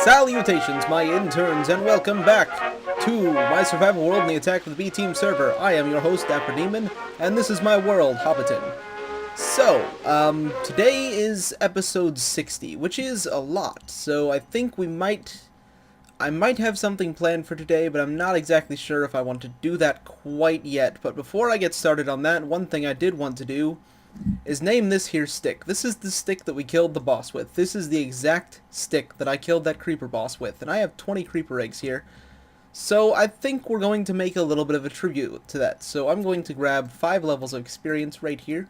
Salutations, my interns, and welcome back to my survival world in the Attack of the B-Team server. I am your host, DapperDemon, and this is my world, Hobbiton. So, today is episode 60, which is a lot, so I think I might have something planned for today, but I'm not exactly sure if I want to do that quite yet. But before I get started on that, one thing I did want to do is name this here stick. This is the stick that we killed the boss with. This is the exact stick that I killed that creeper boss with, and I have 20 creeper eggs here. So I think we're going to make a little bit of a tribute to that. So I'm going to grab 5 levels of experience right here.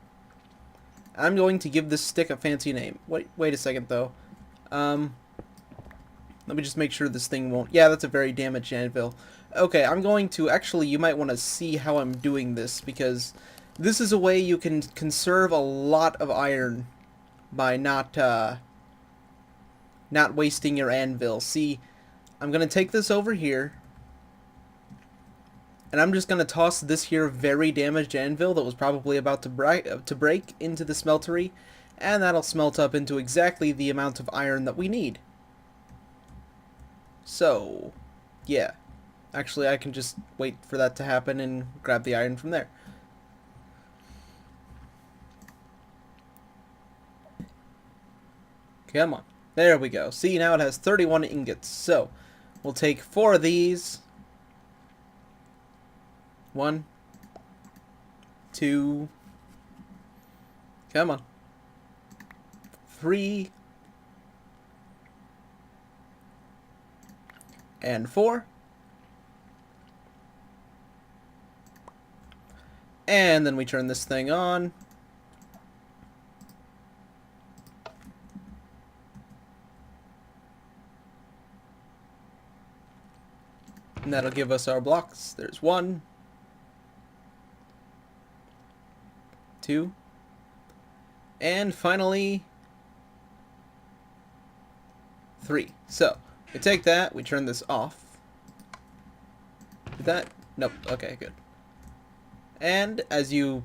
I'm going to give this stick a fancy name. Wait a second though. Let me just make sure this thing won't... Yeah, that's a very damaged anvil. Okay, I'm going to... Actually, you might want to see how I'm doing this, because this is a way you can conserve a lot of iron by not wasting your anvil. See, I'm going to take this over here, and I'm just going to toss this here very damaged anvil that was probably about to break into the smeltery, and that'll smelt up into exactly the amount of iron that we need. So, yeah. Actually, I can just wait for that to happen and grab the iron from there. Come on. There we go. See, now it has 31 ingots. So, we'll take 4 of these. 1, 2, come on. 3, and 4. And then we turn this thing on. And that'll give us our blocks. There's 1, 2, and finally 3. So, we take that, we turn this off. Did that? Nope. Okay, good. And as you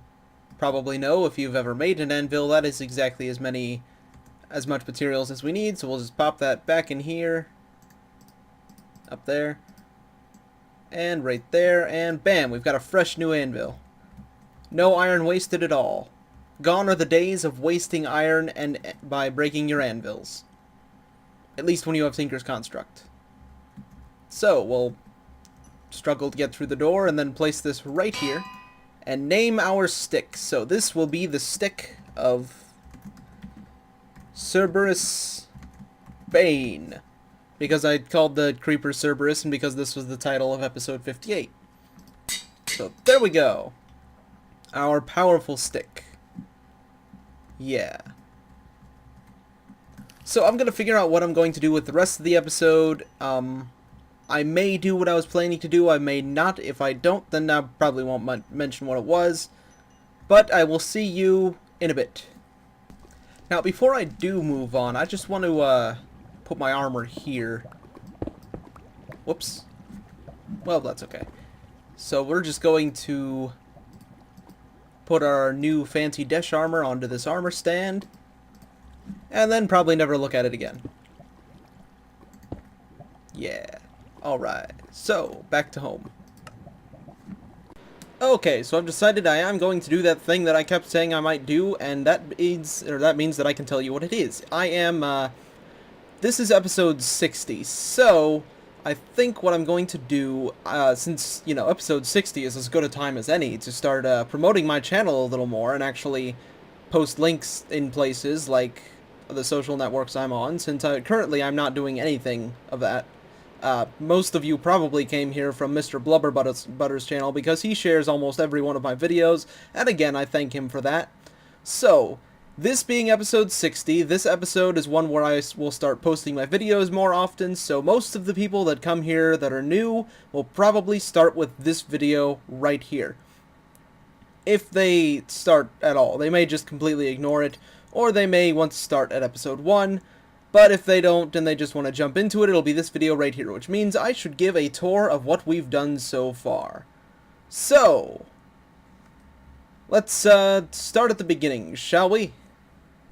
probably know, if you've ever made an anvil, that is exactly as much materials as we need. So we'll just pop that back in here, up there, and right there, and bam, we've got a fresh new anvil. No iron wasted at all. Gone are the days of wasting iron and by breaking your anvils. At least when you have Tinker's Construct. So, we'll struggle to get through the door and then place this right here and name our stick. So this will be the stick of Cerberus Bane, because I called the creeper Cerberus and because this was the title of episode 58. So there we go. Our powerful stick. Yeah. So I'm going to figure out what I'm going to do with the rest of the episode. I may do what I was planning to do, I may not. If I don't, then I probably won't mention what it was. But I will see you in a bit. Now, before I do move on, I just want to put my armor here. Whoops. Well, that's okay. So we're just going to put our new fancy Desh armor onto this armor stand, and then probably never look at it again. Yeah. Alright, so, back to home. Okay, so I've decided I am going to do that thing that I kept saying I might do, and that means that I can tell you what it is. This is episode 60, so I think what I'm going to do, since, you know, episode 60 is as good a time as any to start promoting my channel a little more and actually post links in places like the social networks I'm on, since currently I'm not doing anything of that. Most of you probably came here from Mr. Blubberbutter's channel because he shares almost every one of my videos, and again, I thank him for that. So, this being episode 60, this episode is one where I will start posting my videos more often, so most of the people that come here that are new will probably start with this video right here. If they start at all. They may just completely ignore it, or they may want to start at episode 1, but if they don't and they just want to jump into it, it'll be this video right here, which means I should give a tour of what we've done so far. So, let's start at the beginning, shall we?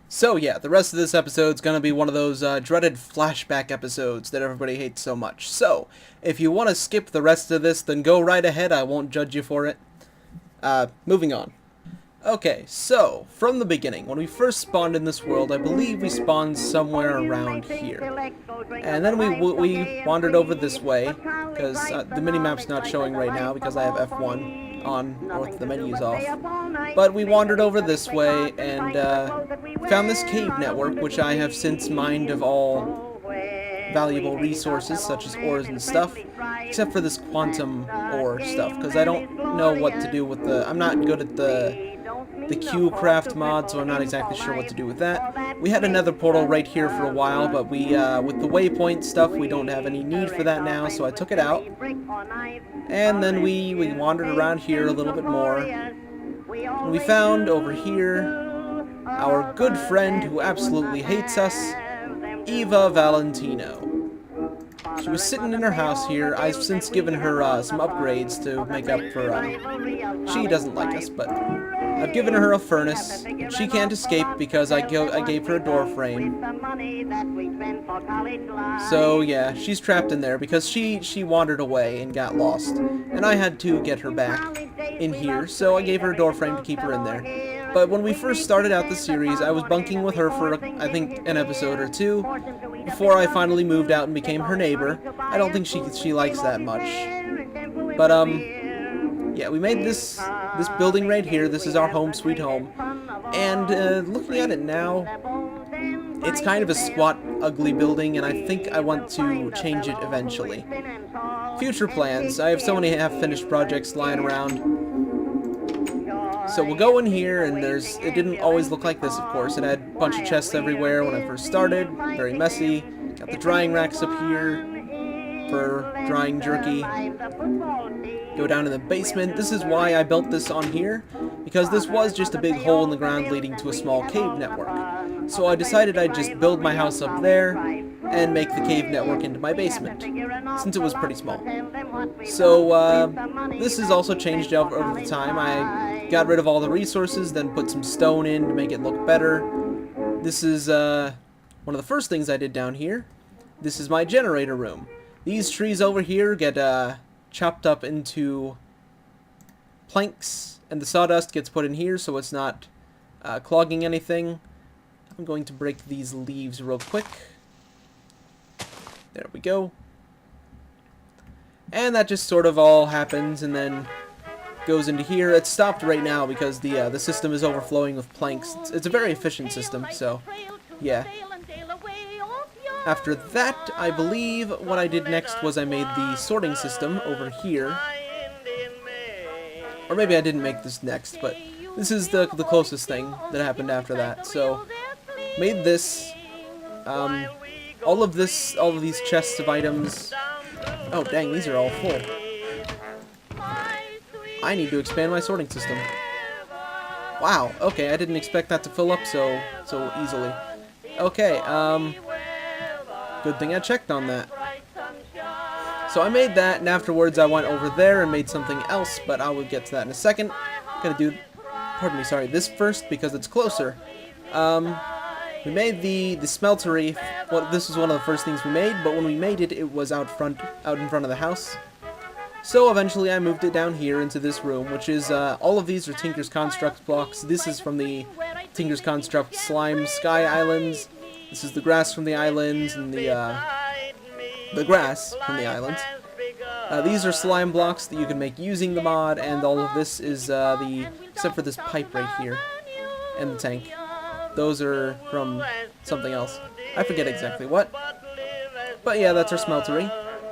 So yeah, the rest of this episode's gonna be one of those dreaded flashback episodes that everybody hates so much. So, if you want to skip the rest of this, then go right ahead, I won't judge you for it. Moving on. Okay, so, from the beginning, when we first spawned in this world, I believe we spawned somewhere around here. And then we wandered over this way, because the minimap's not showing right now because I have F1 on, or the menu's off. But we wandered over this way, and found this cave network, which I have since mined of all valuable resources, such as ores and stuff, except for this quantum ore stuff, because I don't know what to do with the... I'm not good at the Q-craft mod, so I'm not exactly sure what to do with that. We had another portal right here for a while, but we, with the waypoint stuff, we don't have any need for that now, so I took it out. And then we wandered around here a little bit more. And we found over here our good friend who absolutely hates us, Eva Valentino. She was sitting in her house here. I've since given her some upgrades to make up for... she doesn't like us, but I've given her a furnace. She can't escape because I gave her a door frame. So yeah, she's trapped in there because she wandered away and got lost. And I had to get her back in here, so I gave her a door frame to keep her in there. But when we first started out the series, I was bunking with her for, I think, an episode or two, before I finally moved out and became her neighbor. I don't think she likes that much. But, yeah, we made this building right here. This is our home sweet home. And, looking at it now, it's kind of a squat, ugly building, and I think I want to change it eventually. Future plans. I have so many half-finished projects lying around. So we'll go in here, and it didn't always look like this, of course. It had a bunch of chests everywhere when I first started, very messy. Got the drying racks up here for drying jerky. Go down in the basement. This is why I built this on here, because this was just a big hole in the ground leading to a small cave network. So I decided I'd just build my house up there and make the cave network into my basement, since it was pretty small. So, this has also changed over the time. I got rid of all the resources, then put some stone in to make it look better. This is, one of the first things I did down here. This is my generator room. These trees over here get, chopped up into planks, and the sawdust gets put in here so it's not, clogging anything. I'm going to break these leaves real quick. There we go. And that just sort of all happens and then goes into here. It's stopped right now because the system is overflowing with planks. It's a very efficient system, so yeah. After that, I believe what I did next was I made the sorting system over here. Or maybe I didn't make this next, but this is the closest thing that happened after that. So, made this. All of these chests of items. Oh, dang, these are all full. I need to expand my sorting system. Wow, okay, I didn't expect that to fill up so easily. Okay, good thing I checked on that. So I made that, and afterwards I went over there and made something else, but I will get to that in a second. I'm gonna do, pardon me, sorry, this first because it's closer. We made the smeltery. Well, this was one of the first things we made, but when we made it, it was out in front of the house. So eventually I moved it down here into this room, which is, all of these are Tinker's Construct blocks. This is from the Tinker's Construct Slime Sky Islands. This is the grass from the islands, and the grass from the islands. These are slime blocks that you can make using the mod, and all of this is, except for this pipe right here, and the tank. Those are from something else. I forget exactly what. But yeah, that's our smeltery.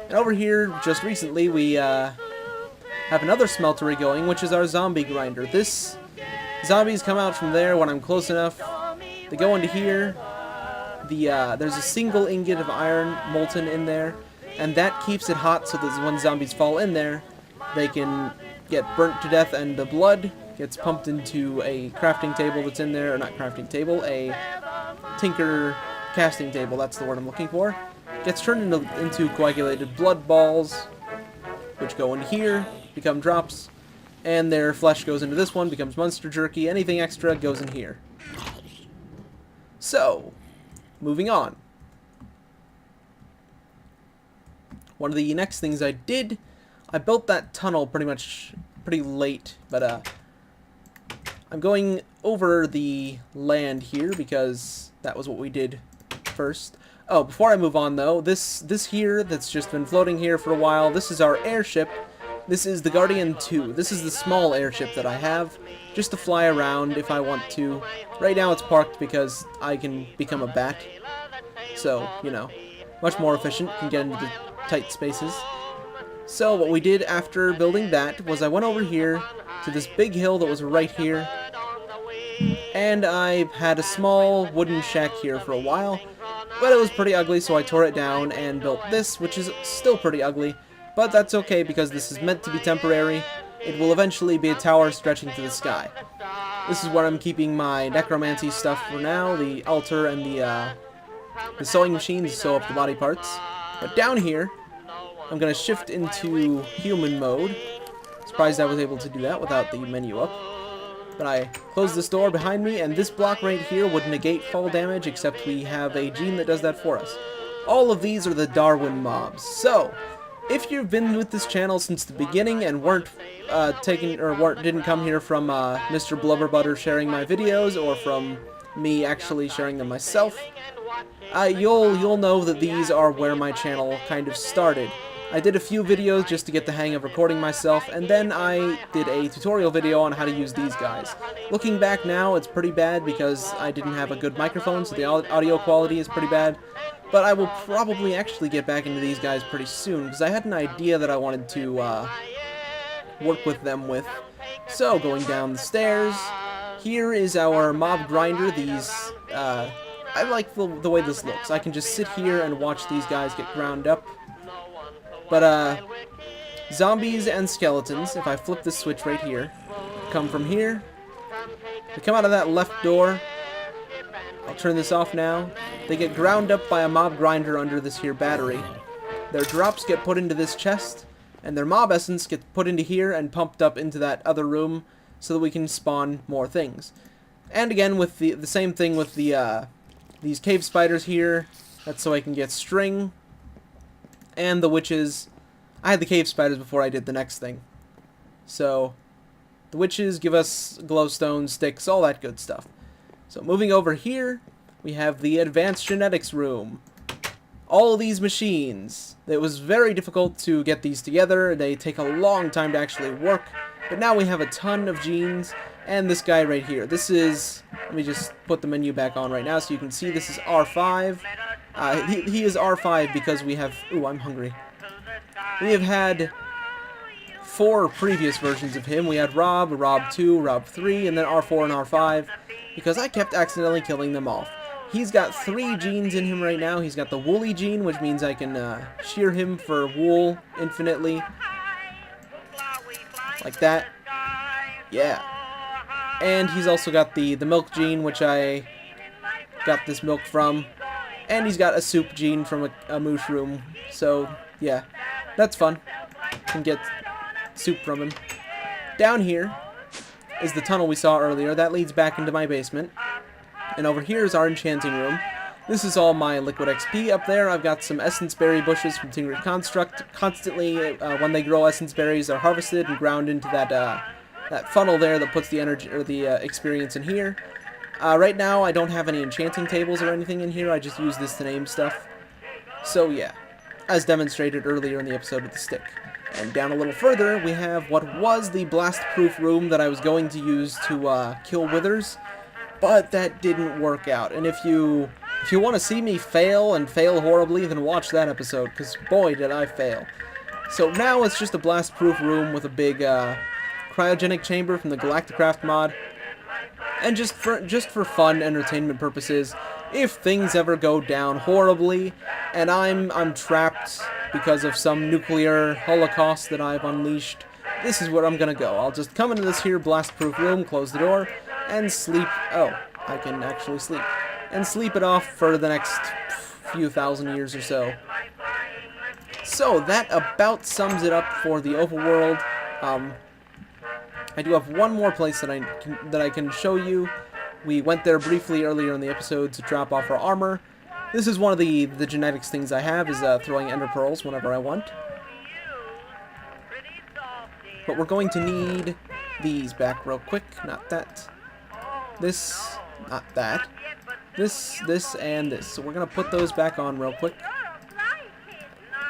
And over here, just recently, we have another smeltery going, which is our zombie grinder. Zombies come out from there when I'm close enough. They go into here. There's a single ingot of iron molten in there, and that keeps it hot so that when zombies fall in there, they can get burnt to death, and the blood gets pumped into a crafting table that's in there, or not crafting table, a tinker casting table, that's the word I'm looking for. Gets turned into coagulated blood balls, which go in here, become drops, and their flesh goes into this one, becomes monster jerky. Anything extra goes in here. So, moving on. One of the next things I did, I built that tunnel pretty late, but I'm going over the land here because that was what we did first. Oh, before I move on though, this here that's just been floating here for a while, this is our airship. This is the Guardian 2. This is the small airship that I have, just to fly around if I want to. Right now it's parked because I can become a bat. So, you know, much more efficient, can get into the tight spaces. So what we did after building that was I went over here to this big hill that was right here. And I had a small wooden shack here for a while, but it was pretty ugly, so I tore it down and built this, which is still pretty ugly, but that's okay because this is meant to be temporary. It will eventually be a tower stretching to the sky. This is where I'm keeping my necromancy stuff for now, the altar and the sewing machine to sew up the body parts. But down here, I'm going to shift into human mode. Surprised I was able to do that without the menu up. But I close this door behind me, and this block right here would negate fall damage, except we have a gene that does that for us. All of these are the Darwin mobs. So, if you've been with this channel since the beginning and weren't didn't come here from Mr. Blubberbutter sharing my videos, or from me actually sharing them myself, you'll know that these are where my channel kind of started. I did a few videos just to get the hang of recording myself, and then I did a tutorial video on how to use these guys. Looking back now, it's pretty bad because I didn't have a good microphone, so the audio quality is pretty bad. But I will probably actually get back into these guys pretty soon, because I had an idea that I wanted to work with them with. So, going down the stairs, here is our mob grinder. These, I like the way this looks. I can just sit here and watch these guys get ground up. But, zombies and skeletons, if I flip this switch right here, come from here. They come out of that left door. I'll turn this off now. They get ground up by a mob grinder under this here battery. Their drops get put into this chest, and their mob essence gets put into here and pumped up into that other room so that we can spawn more things. And again, with the same thing with the these cave spiders here. That's so I can get string. And the witches. I had the cave spiders before I did the next thing. So, the witches give us glowstone, sticks, all that good stuff. So, moving over here, we have the advanced genetics room. All these machines. It was very difficult to get these together. They take a long time to actually work. But now we have a ton of genes. And this guy right here. This is... Let me just put the menu back on right now so you can see this is R5. He is R5 because we have... Ooh, I'm hungry. We have had 4 previous versions of him. We had Rob, Rob 2, Rob 3, and then R4 and R5. Because I kept accidentally killing them off. He's got 3 genes in him right now. He's got the woolly gene, which means I can shear him for wool infinitely. Like that. Yeah. And he's also got the milk gene, which I got this milk from. And he's got a soup gene from a mushroom. So, yeah. That's fun. Can get soup from him. Down here is the tunnel we saw earlier. That leads back into my basement. And over here is our enchanting room. This is all my liquid XP. Up there, I've got some essence berry bushes from Tingrid Construct. Constantly, when they grow essence berries, they're harvested and ground into that funnel there that puts the energy or the experience in here. Right now, I don't have any enchanting tables or anything in here. I just use this to name stuff. So yeah, as demonstrated earlier in the episode with the stick. And down a little further, we have what was the blast-proof room that I was going to use to kill withers, but that didn't work out. And if you want to see me fail and fail horribly, then watch that episode, because boy did I fail. So now it's just a blast-proof room with a big cryogenic chamber from the Galacticraft mod. And just for fun entertainment purposes, if things ever go down horribly and I'm trapped because of some nuclear holocaust that I've unleashed, this is where I'm gonna go. I'll just come into this here blast-proof room, close the door, and sleep. Oh, I can actually sleep. And sleep it off for the next few thousand years or so. So that about sums it up for the overworld. I do have one more place that I can show you, We went there briefly earlier in the episode to drop off our armor. This is one of the genetics things I have, is throwing ender pearls whenever I want. But we're going to need these back real quick. Not that. This. Not that. This, and this. So we're going to put those back on real quick.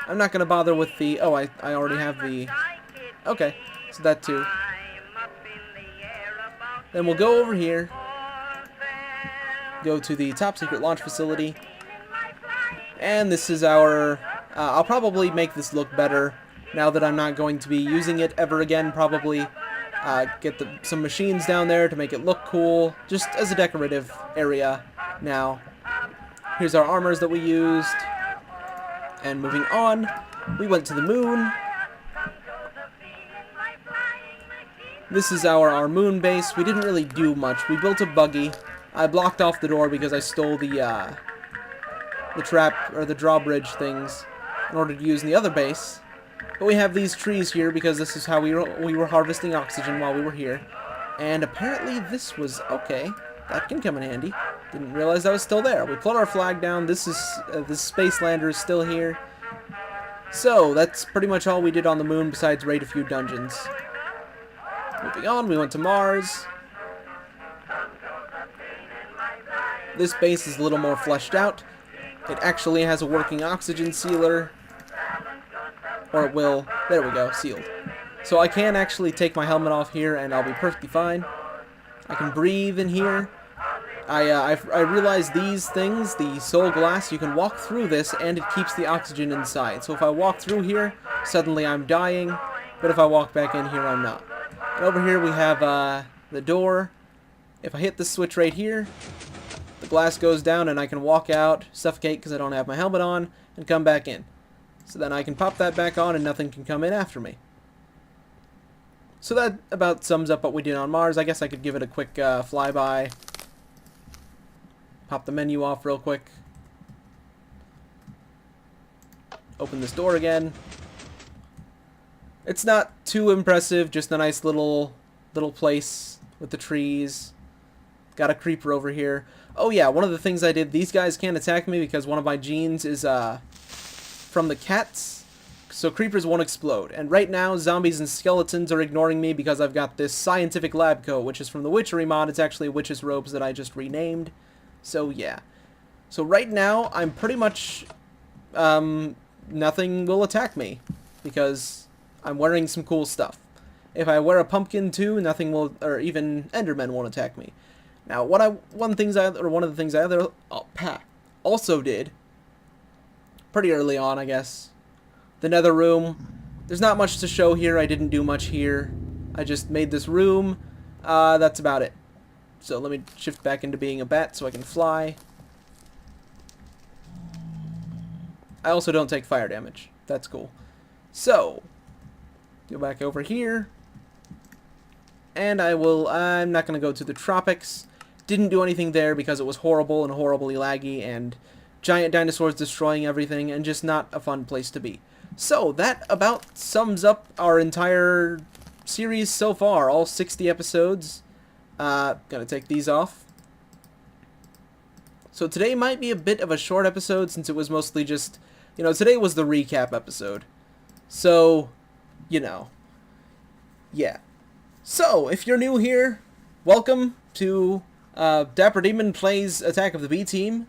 I'm not going to bother with the... Oh, I already have the... Okay, so that too. Then we'll go over here. Go to the top secret launch facility. And this is our... I'll probably make this look better now that I'm not going to be using it ever again, probably. Get some machines down there to make it look cool, just as a decorative area now. Here's our armors that we used. And moving on, we went to the moon. This is our moon base. We didn't really do much. We built a buggy. I blocked off the door because I stole the trap, or the drawbridge things, in order to use in the other base. But we have these trees here because this is how we were harvesting oxygen while we were here. And apparently this was okay. That can come in handy. Didn't realize that was still there. We put our flag down. This is the space lander is still here. So that's pretty much all we did on the moon besides raid a few dungeons. Moving on, we went to Mars. This base is a little more fleshed out. It actually has a working oxygen sealer. Or it will. There we go, sealed. So I can actually take my helmet off here and I'll be perfectly fine. I can breathe in here. I realized these things, the soul glass, you can walk through this and it keeps the oxygen inside. So if I walk through here, suddenly I'm dying. But if I walk back in here, I'm not. And over here we have the door. If I hit the switch right here, the glass goes down and I can walk out, suffocate because I don't have my helmet on, and come back in. So then I can pop that back on and nothing can come in after me. So that about sums up what we did on Mars. I guess I could give it a quick flyby. Pop the menu off real quick. Open this door again. It's not too impressive, just a nice little place with the trees. Got a creeper over here. Oh yeah, one of the things I did, these guys can't attack me because one of my genes is from the cats. So creepers won't explode. And right now, zombies and skeletons are ignoring me because I've got this scientific lab coat, which is from the Witchery mod. It's actually Witch's robes that I just renamed. So yeah. So right now, I'm pretty much... nothing will attack me because I'm wearing some cool stuff. If I wear a pumpkin too, nothing will, or even Endermen won't attack me. Now, one of the things I also did pretty early on, I guess, the Nether room. There's not much to show here. I didn't do much here. I just made this room. That's about it. So let me shift back into being a bat so I can fly. I also don't take fire damage. That's cool. So, go back over here. And I'm not going to go to the tropics. Didn't do anything there because it was horrible and horribly laggy and giant dinosaurs destroying everything and just not a fun place to be. So, that about sums up our entire series so far. All 60 episodes. Gonna take these off. So today might be a bit of a short episode since it was mostly just, today was the recap episode. So, yeah. So, if you're new here, welcome to DapperDemon Plays Attack of the B-Team.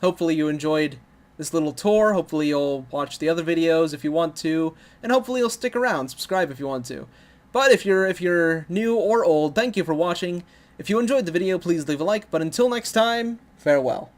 Hopefully you enjoyed this little tour. Hopefully you'll watch the other videos if you want to, and hopefully you'll stick around, subscribe if you want to. But if you're new or old, thank you for watching. If you enjoyed the video, please leave a like, but until next time, farewell.